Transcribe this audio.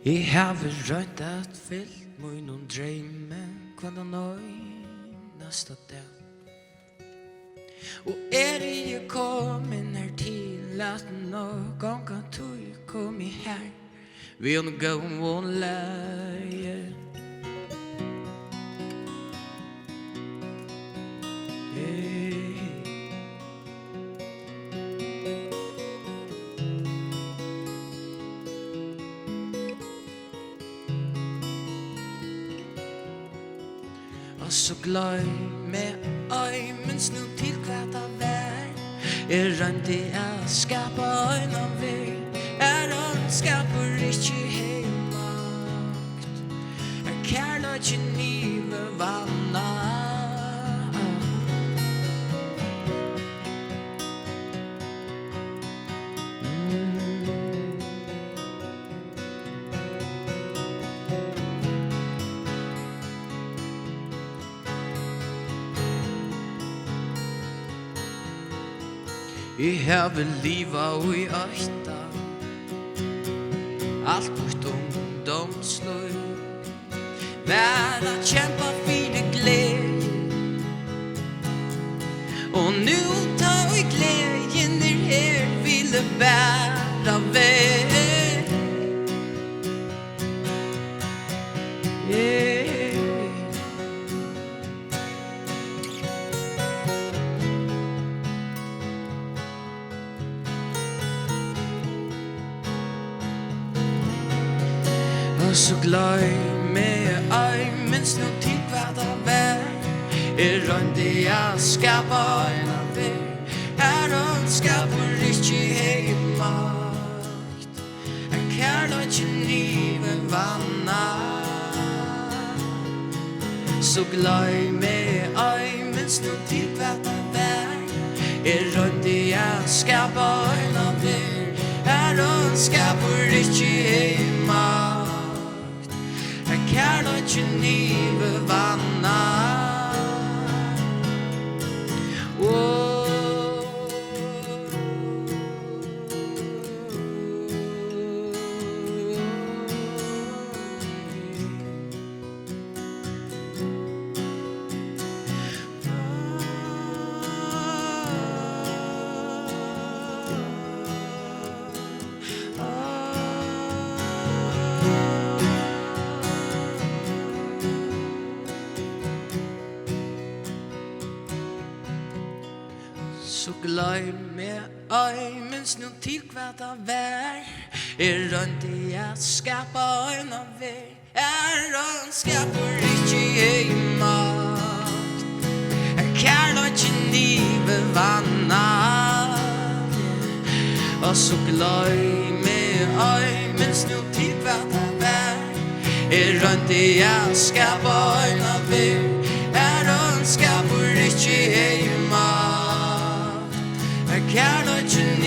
Jeg har roynt at fylgt mínum dreymi hvann einasta dag. Og jeg komin her til at nokk ongantíð komi her vi góðum livað. Og så gløymi minst nu til hvat verð. Royndi at skapa einum verð. Óndskapur ikki makt. Kærleikin yvirvann. Jeg hevði livað í ótta. Alt mitt ungdómslív. Verð að kempa fyrir gleði. Og nú tá í gleðin her ville vera verð. Og så gløymi minst nu til hvat verð. Royndi at skapa einum verð. Óndskapur ikki makt. Kærleikin yvirvann. Så gløymi minst nu til hvat verð. Royndi at skapa einum verð. Óndskapur ikki makt. Kærleikin yvirvann. Så gløymi minst nu til hvat verð. Royndi at skapa einum verð. Óndskapur ikki makt. Kærleikin yvirvann. Og så gløymi minst nu til hvat verð. Royndi at skapa einum verð. Óndskapur ikki makt. Kærleikin